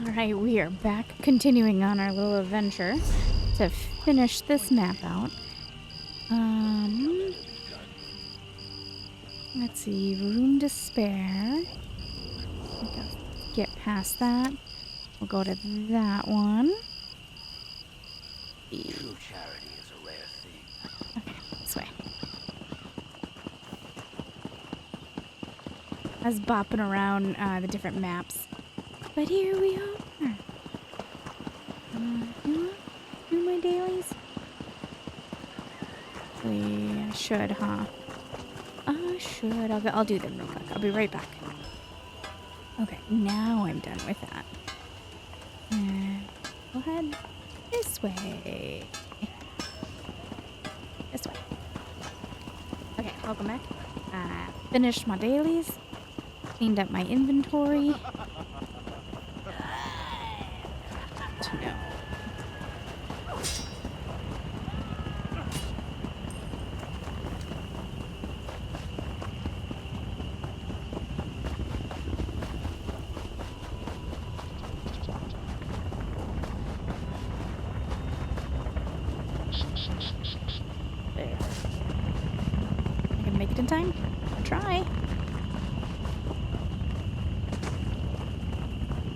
Alright, we are back, continuing on our little adventure to finish this map out. Let's see, room to spare. Get past that. We'll go to that one. True charity is a rare thing. Okay, this way. I was bopping around the different maps. But here we are. Do my dailies? I should, huh? I should. I'll do them real quick. I'll be right back. Okay, now I'm done with that. Go ahead. This way. This way. Okay, welcome back. Finished my dailies. Cleaned up my inventory. No. There. I can make it in time. I'll try.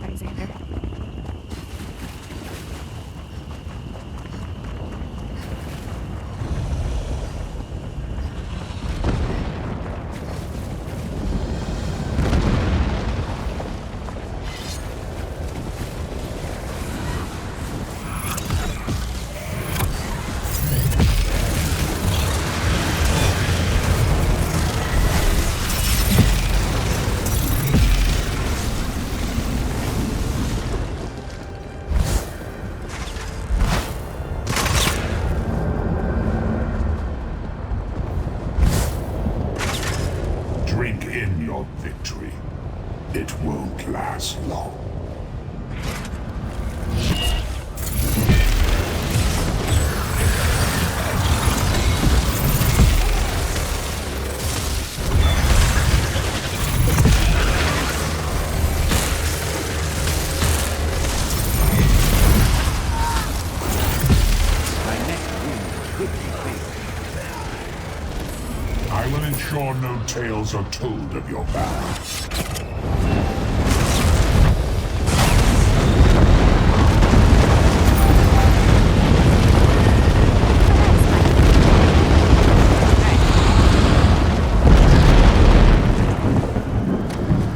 Alexander. Drink in your victory. It won't last long. My next wound could be fatal. I will ensure no tales are told of your battle.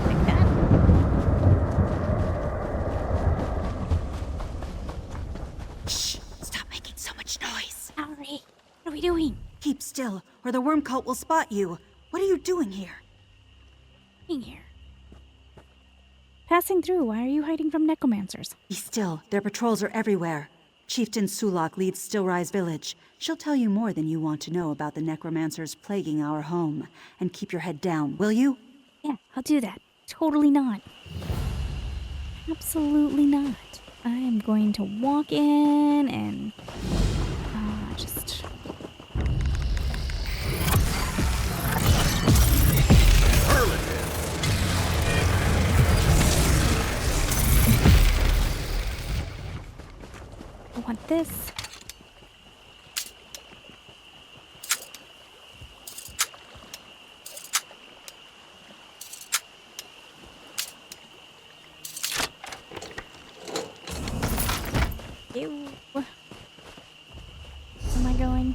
Like that. Shh! Stop making so much noise. Sorry. What are we doing? Keep still, or the worm cult will spot you. What are you doing here? Being here. Passing through. Why are you hiding from necromancers? Be still. Their patrols are everywhere. Chieftain Sulak leads Stillrise Village. She'll tell you more than you want to know about the necromancers plaguing our home. And keep your head down, will you? Yeah, I'll do that. Totally not. Absolutely not. I am going to walk in and just... I want this. Ew. Where am I going?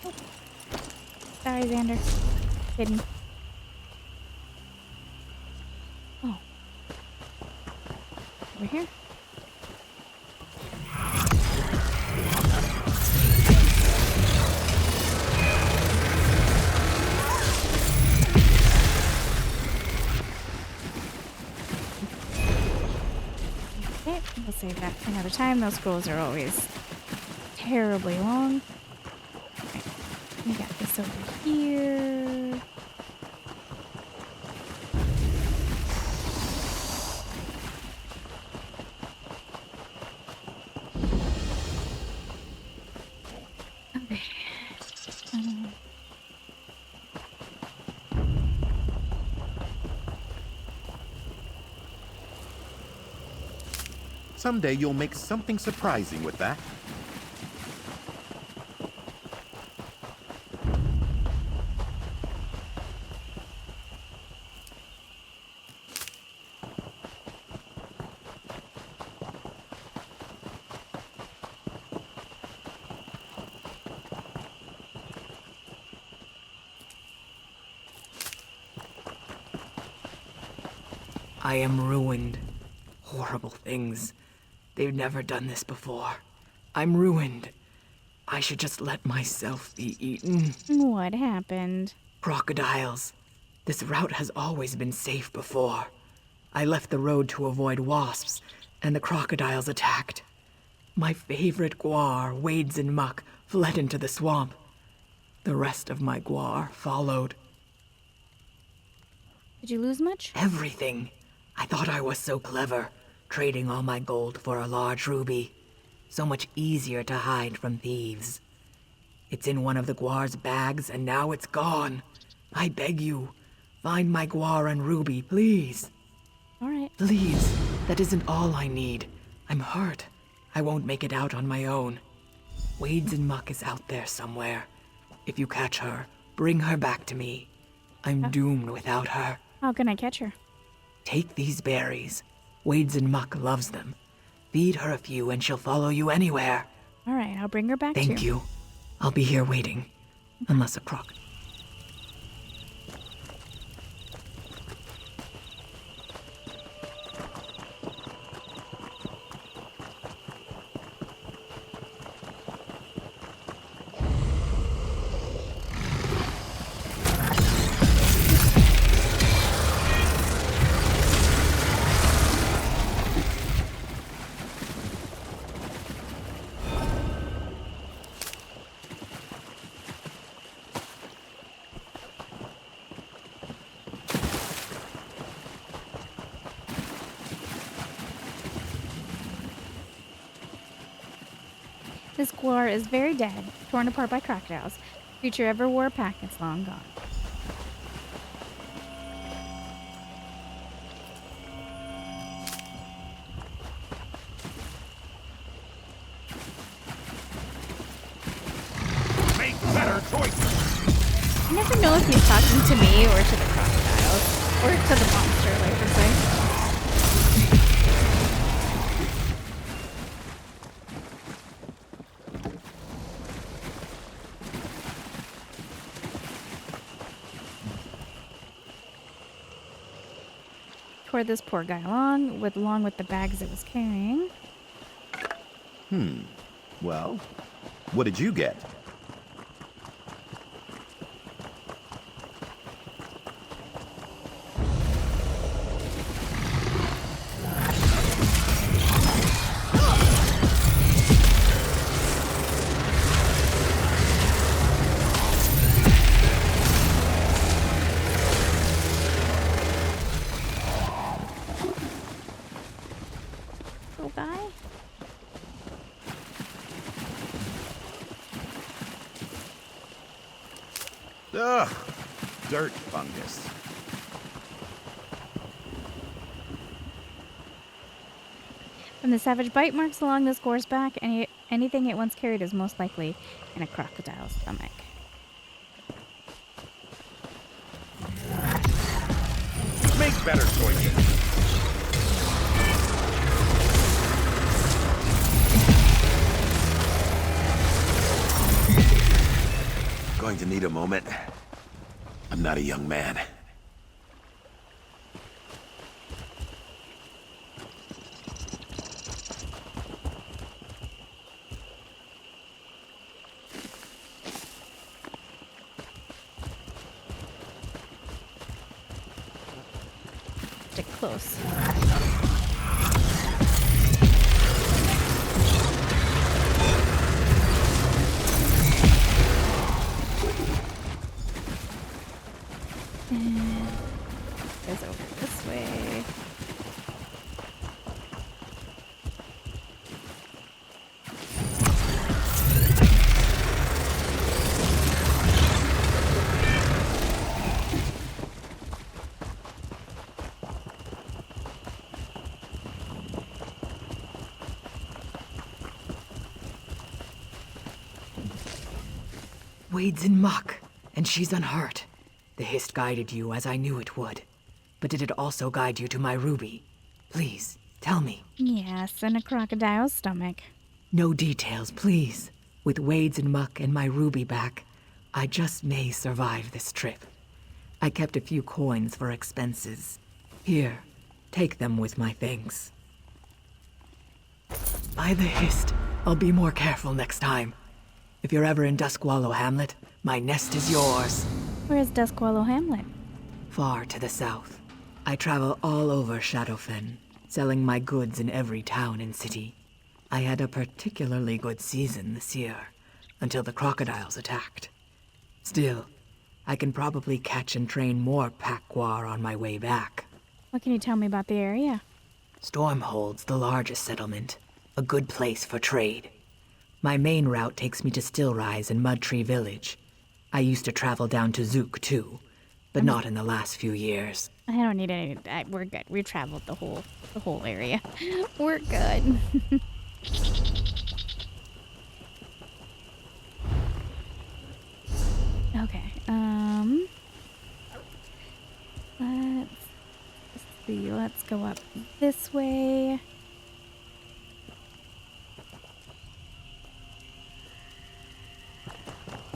Oh. Sorry, Xander. Hidden. Oh. Over here? Okay, we'll save that for another time. Those scrolls are always terribly long. Okay, we got this over here. Okay. Someday you'll make something surprising with that. I am ruined. Horrible things. They've never done this before. I'm ruined. I should just let myself be eaten. What happened? Crocodiles. This route has always been safe before. I left the road to avoid wasps, and the crocodiles attacked. My favorite guar, wades in muck, fled into the swamp. The rest of my guar followed. Did you lose much? Everything. I thought I was so clever, trading all my gold for a large ruby. So much easier to hide from thieves. It's in one of the guar's bags, and now it's gone. I beg you, find my guar and ruby, please. All right. Please, that isn't all I need. I'm hurt. I won't make it out on my own. Wades and Muck is out there somewhere. If you catch her, bring her back to me. I'm doomed without her. How can I catch her? Take these berries. Wades and Muck loves them. Feed her a few and she'll follow you anywhere. All right, I'll bring her back to you. Thank you. I'll be here waiting. Unless a croc. This guar is very dead, torn apart by crocodiles. Creature ever wore a pack, it's long gone. Make better choices! I never know if he's talking to me or to the crocodiles. Or to the monster, like I say. Toward this poor guy along with the bags it was carrying. Well, what did you get? Little guy. Ugh, dirt fungus. From the savage bite marks along this gore's back, anything it once carried is most likely in a crocodile's stomach. Make better choices! Going to need a moment. I'm not a young man. Stick close. Goes over this way. Wade's in muck, and she's unhurt. The Hist guided you as I knew it would. But did it also guide you to my ruby? Please, tell me. Yes, in a crocodile's stomach. No details, please. With Wade's in muck and my ruby back, I just may survive this trip. I kept a few coins for expenses. Here, take them with my thanks. By the Hist, I'll be more careful next time. If you're ever in Duskwallow Hamlet, my nest is yours. Where's Duskwallow Hamlet? Far to the south. I travel all over Shadowfen, selling my goods in every town and city. I had a particularly good season this year, until the crocodiles attacked. Still, I can probably catch and train more Pak'war on my way back. What can you tell me about the area? Stormhold's the largest settlement, a good place for trade. My main route takes me to Stillrise and Mudtree Village. I used to travel down to Zook too, but not in the last few years. I don't need any. We're good. We traveled the whole area. We're good. Okay. Let's see. Let's go up this way.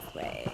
This way.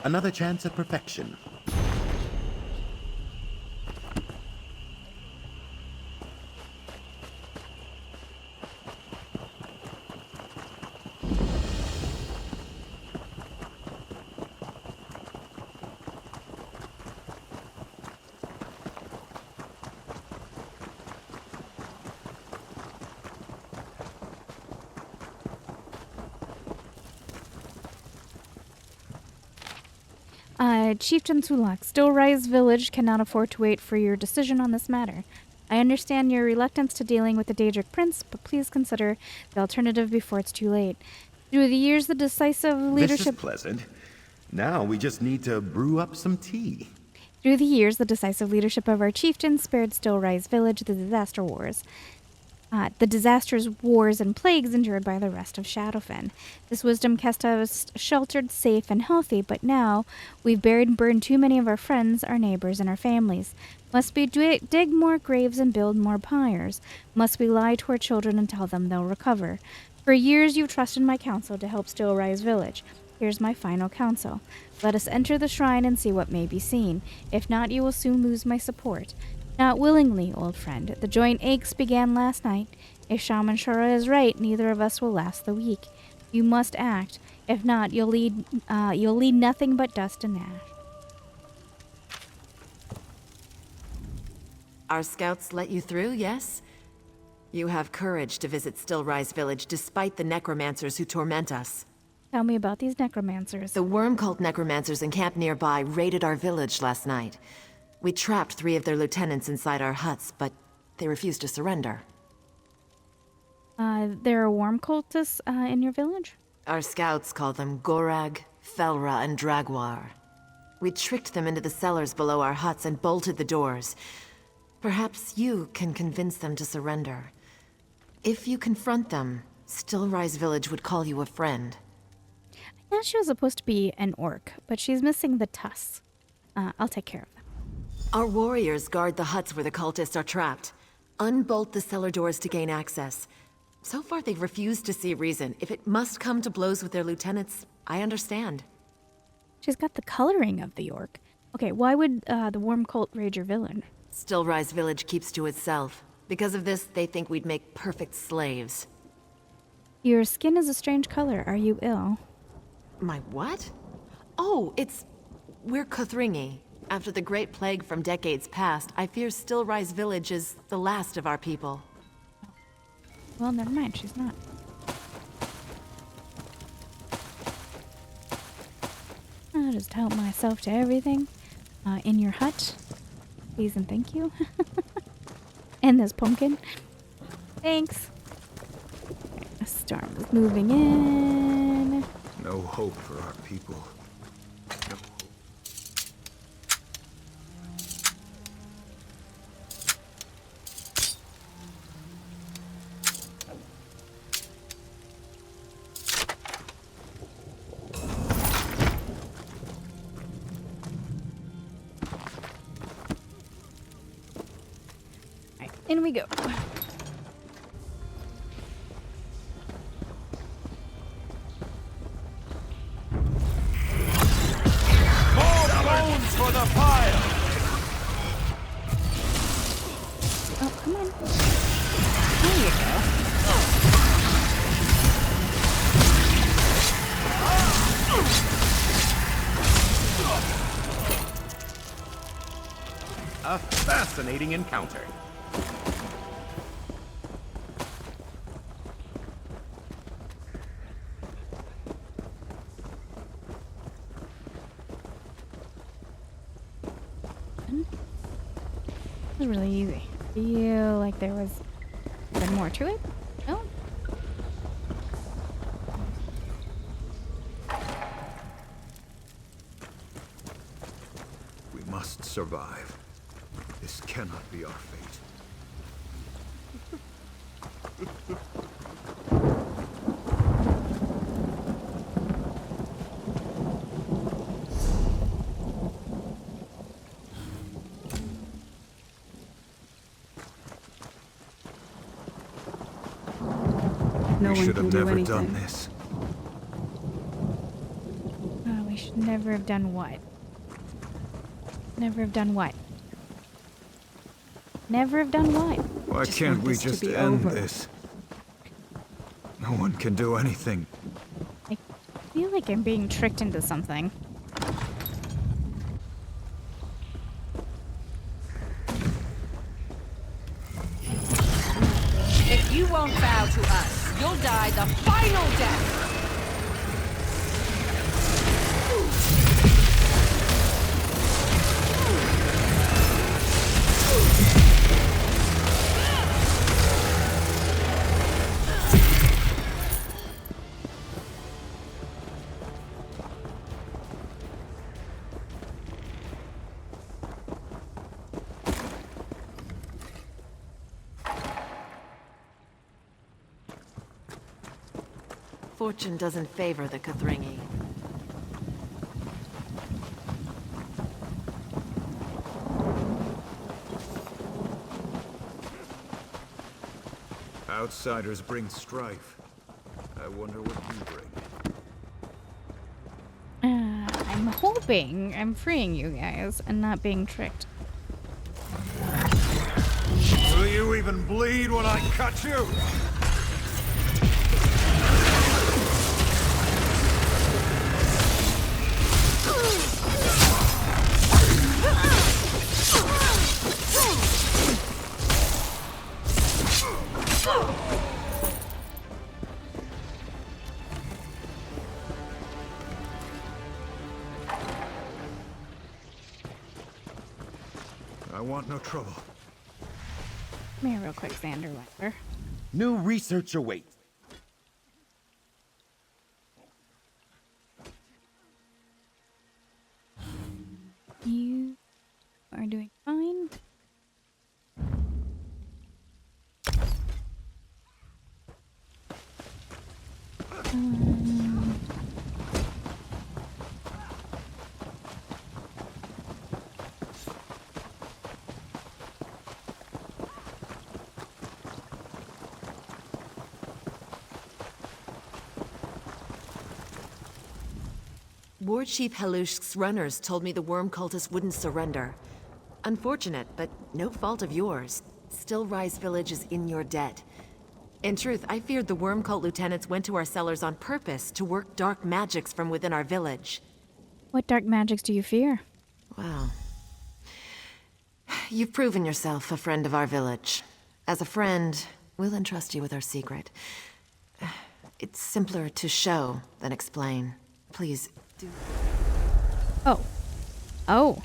Another chance at perfection. Chieftain Sulak, Stillrise Village cannot afford to wait for your decision on this matter. I understand your reluctance to dealing with the Daedric Prince, but please consider the alternative before it's too late. Through the years, the decisive leadership... This is pleasant. Now we just need to brew up some tea. Through the years, the decisive leadership of our chieftain spared Stillrise Village the disaster wars. The disasters, wars, and plagues endured by the rest of Shadowfen. This wisdom kept us sheltered, safe, and healthy, but now we've buried and burned too many of our friends, our neighbors, and our families. Must we dig more graves and build more pyres? Must we lie to our children and tell them they'll recover? For years you've trusted my counsel to help Stillrise Village. Here's my final counsel. Let us enter the shrine and see what may be seen. If not, you will soon lose my support. Not willingly, old friend. The joint aches began last night. If Shaman Shura is right, neither of us will last the week. You must act. If not, you'll lead nothing but dust and ash. Our scouts let you through, yes? You have courage to visit Stillrise Village despite the necromancers who torment us. Tell me about these necromancers. The worm cult necromancers encamped nearby raided our village last night. We trapped 3 of their lieutenants inside our huts, but they refused to surrender. There are worm cultists in your village? Our scouts call them Gorag, Felra, and Dragwar. We tricked them into the cellars below our huts and bolted the doors. Perhaps you can convince them to surrender. If you confront them, Stillrise Village would call you a friend. I thought she was supposed to be an orc, but she's missing the tusks. I'll take care of them. Our warriors guard the huts where the cultists are trapped. Unbolt the cellar doors to gain access. So far, they've refused to see reason. If it must come to blows with their lieutenants, I understand. She's got the coloring of the orc. Okay, why would the worm cult raid your village? Stillrise Village keeps to itself. Because of this, they think we'd make perfect slaves. Your skin is a strange color. Are you ill? My what? Oh, we're Kothringi. After the Great Plague from decades past, I fear Stillrise Village is the last of our people. Well, never mind. She's not. I'll just help myself to everything. In your hut. Please and thank you. And this pumpkin. Thanks. Okay, the storm is moving in. No hope for our people. No hope. Alright, in we go. For the fire! Oh, come on. There you go. A fascinating encounter. It was really easy. I feel like there was a bit more to it. No? We must survive. This cannot be our fate. No We one should can have do never anything. done this. Oh, we should never have done what? Never have done what? Never have done what? Why Just can't want we this to just be end over. this? No one can do anything. I feel like I'm being tricked into something. If you won't bow to us, you'll die the final death! Fortune doesn't favor the Kothringi. Outsiders bring strife. I wonder what you bring. I'm hoping I'm freeing you guys and not being tricked. Will you even bleed when I cut you? I want no trouble. Come here real quick, Xander Weber. New research awaits. You are doing fine. War Chief Halush's runners told me the worm cultists wouldn't surrender. Unfortunate, but no fault of yours. Still Rise Village is in your debt. In truth, I feared the Worm Cult lieutenants went to our cellars on purpose to work dark magics from within our village. What dark magics do you fear? Well, you've proven yourself a friend of our village. As a friend, we'll entrust you with our secret. It's simpler to show than explain. Please, do... Oh. Oh.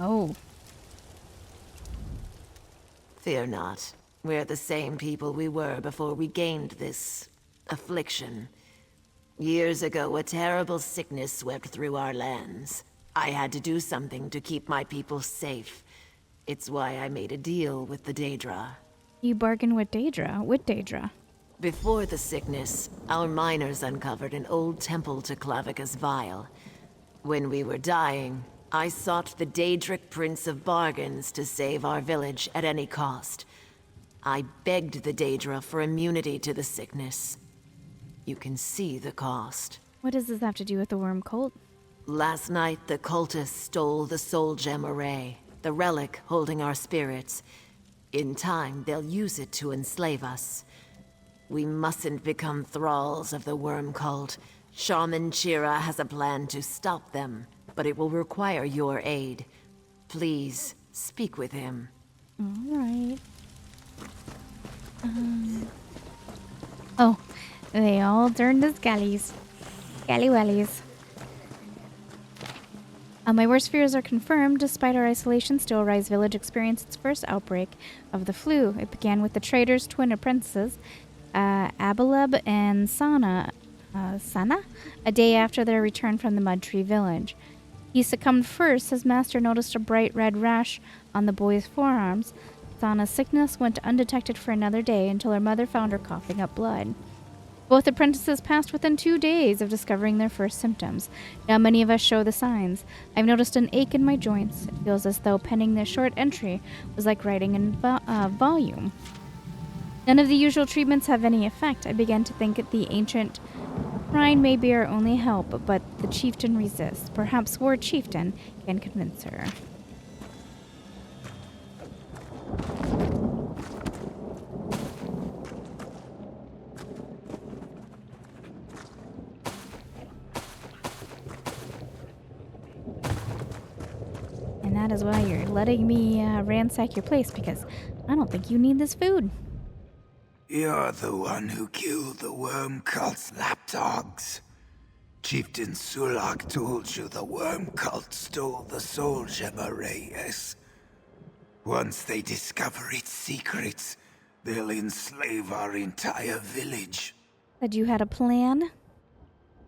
Oh. Fear not. We're the same people we were before we gained this... affliction. Years ago, a terrible sickness swept through our lands. I had to do something to keep my people safe. It's why I made a deal with the Daedra. You bargained with Daedra? With Daedra? Before the sickness, our miners uncovered an old temple to Clavicus Vile. When we were dying, I sought the Daedric Prince of Bargains to save our village at any cost. I begged the Daedra for immunity to the sickness. You can see the cost. What does this have to do with the Worm Cult? Last night, the cultists stole the Soul Gem Array, the relic holding our spirits. In time, they'll use it to enslave us. We mustn't become thralls of the Worm Cult. Shaman Chira has a plan to stop them, but it will require your aid. Please, speak with him. Alright. Oh, they all turned to scallies. Scallywallies. My worst fears are confirmed. Despite our isolation, Still Rise Village experienced its first outbreak of the flu. It began with the traitor's twin apprentices, Abaleb and Sana, a day after their return from the Mud Tree village. He succumbed first. His master noticed a bright red rash on the boy's forearms. Sana's sickness went undetected for another day until her mother found her coughing up blood. Both apprentices passed within 2 days of discovering their first symptoms. Now many of us show the signs. I've noticed an ache in my joints. It feels as though penning this short entry was like writing in volume. None of the usual treatments have any effect. I began to think the ancient shrine may be our only help, but the chieftain resists. Perhaps War Chieftain can convince her. And that is why you're letting me ransack your place, because I don't think you need this food. You're the one who killed the Worm Cult's lapdogs. Chieftain Sulak told you the Worm Cult stole the Soul Gem Array, yes? Once they discover its secrets, they'll enslave our entire village. Said you had a plan?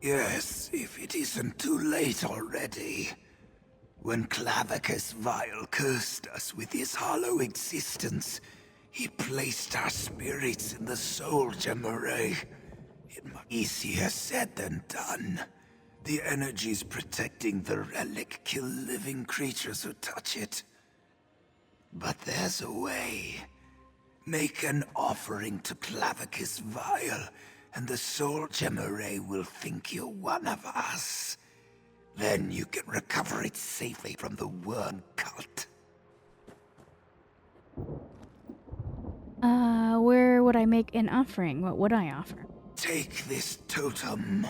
Yes, if it isn't too late already. When Clavicus Vile cursed us with his hollow existence, he placed our spirits in the Soul Gem Array. It might be easier said than done. The energies protecting the relic kill living creatures who touch it. But there's a way. Make an offering to Clavicus Vile, and the Soul Gem Array will think you're one of us. Then you can recover it safely from the Worm Cult. Where would I make an offering? What would I offer? Take this totem.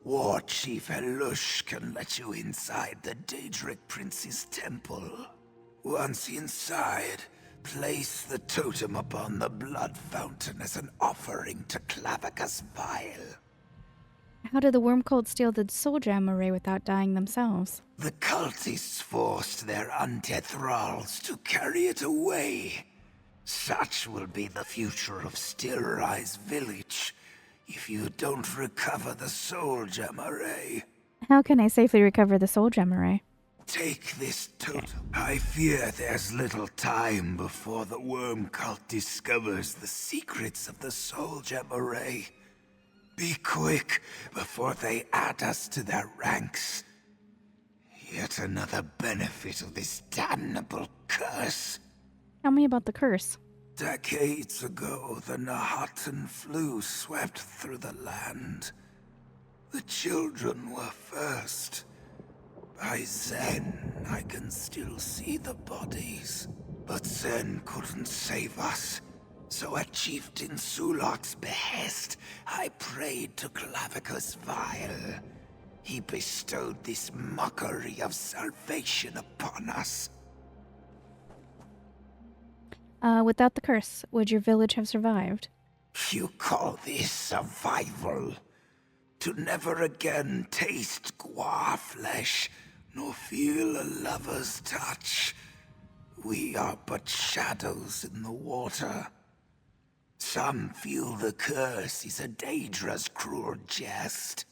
War Chief Elush can let you inside the Daedric Prince's temple. Once inside, place the totem upon the blood fountain as an offering to Clavicus Vile. How did the Worm Cult steal the Soul Gem Array without dying themselves? The cultists forced their undead thralls to carry it away. Such will be the future of Still Rise Village if you don't recover the Soul Gem Array. How can I safely recover the Soul Gem Array? Take this totem. I fear there's little time before the Worm Cult discovers the secrets of the Soul Gem Array. Be quick before they add us to their ranks. Yet another benefit of this damnable curse. Tell me about the curse. Decades ago, the Nahatan flu swept through the land. The children were first. By then, I can still see the bodies. But Zen couldn't save us. So at Chieftain Sulak's behest, I prayed to Clavicus Vile. He bestowed this mockery of salvation upon us. Without the curse, would your village have survived? You call this survival? To never again taste guar flesh, nor feel a lover's touch. We are but shadows in the water. Some feel the curse is a Daedra's cruel jest.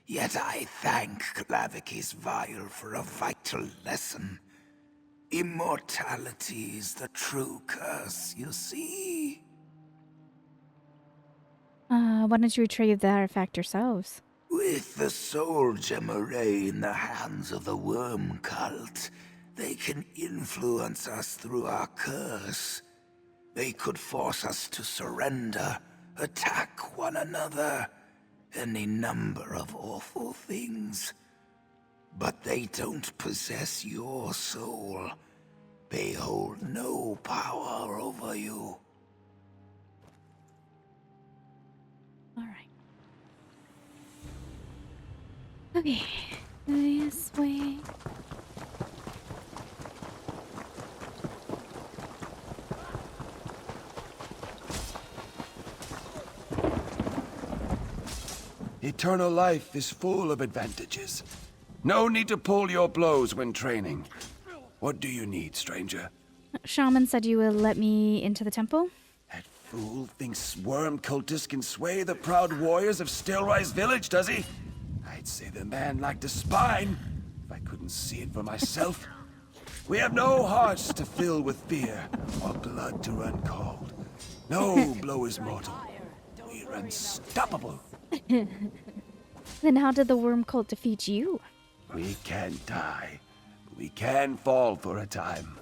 Yet I thank Clavicus Vile for a vital lesson. Immortality is the true curse, you see? Why don't you retrieve the artifact yourselves? With the soul gem array in the hands of the worm cult, they can influence us through our curse. They could force us to surrender, attack one another, any number of awful things. But they don't possess your soul. They hold no power over you. Alright. Okay, this way. Eternal life is full of advantages. No need to pull your blows when training. What do you need, stranger? Shaman said you will let me into the temple? That fool thinks worm cultists can sway the proud warriors of Stillrise Village, does he? I'd say the man lacked a spine, if I couldn't see it for myself. We have no hearts to fill with fear, or blood to run cold. No blow is mortal. We're unstoppable. Then how did the worm cult defeat you? We can't die, but we can fall for a time.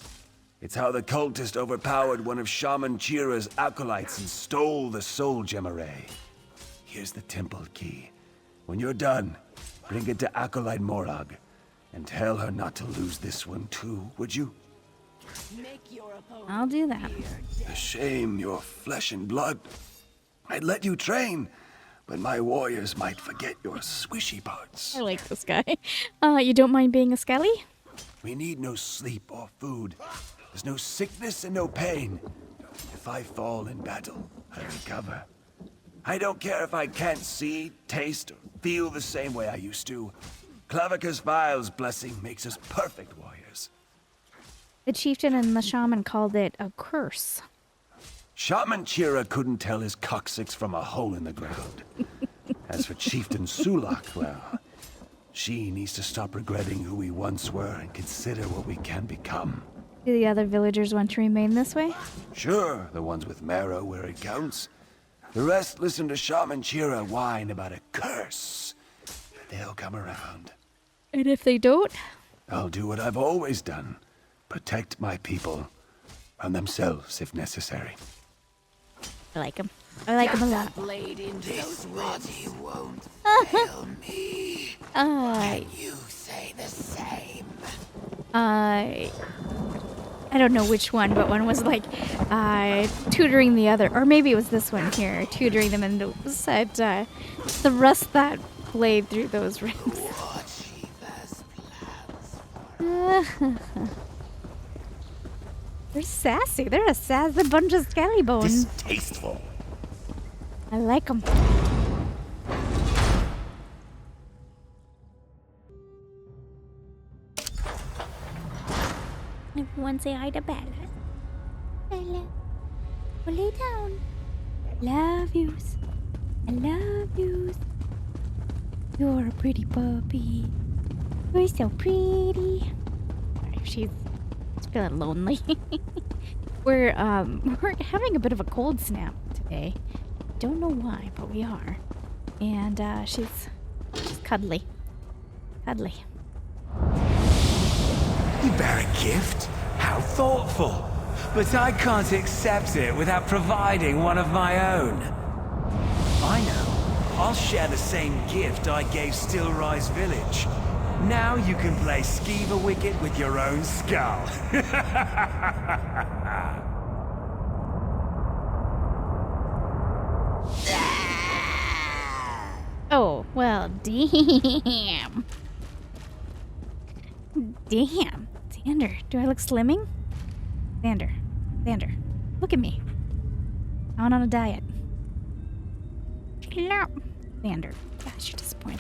It's how the cultist overpowered one of Shaman Chira's acolytes and stole the soul gem array. Here's the temple key. When you're done, bring it to Acolyte Morag, and tell her not to lose this one too, would you? I'll do that. A shame you're flesh and blood. I'd let you train, but my warriors might forget your swishy parts. I like this guy. You don't mind being a skelly? We need no sleep or food. There's no sickness and no pain. If I fall in battle, I recover. I don't care if I can't see, taste, or feel the same way I used to. Clavicus Vile's blessing makes us perfect warriors. The chieftain and the shaman called it a curse. Shaman Chira couldn't tell his coccyx from a hole in the ground. As for Chieftain Sulak, well, she needs to stop regretting who we once were and consider what we can become. Do the other villagers want to remain this way? Sure, the ones with marrow where it counts. The rest listen to Shaman Chira whine about a curse. They'll come around. And if they don't? I'll do what I've always done. Protect my people. From themselves, if necessary. I like him. I like him a lot. Blade into This those body ribs. won't fail me. Can you say the same? I don't know which one, but one was like tutoring the other, or maybe it was this one here, tutoring them, and it said thrust that blade through those ribs. What Shiva's plans for They're sassy. They're a sassy bunch of skelly bones. Distasteful. I like them. Everyone say hi to Bella. Bella, well, lay down. Love yous. I love yous. You're a pretty puppy. You're so pretty. Sorry, she's feeling lonely. We're having a bit of a cold snap today. Don't know why, but we are. And she's cuddly. Cuddly. You bear a gift? How thoughtful. But I can't accept it without providing one of my own. I know. I'll share the same gift I gave Stillrise Village. Now you can play Skeever Wicket with your own skull. Oh, well, damn. Damn. Xander, do I look slimming? Xander, look at me. I'm on a diet. Xander, gosh, you're disappointing.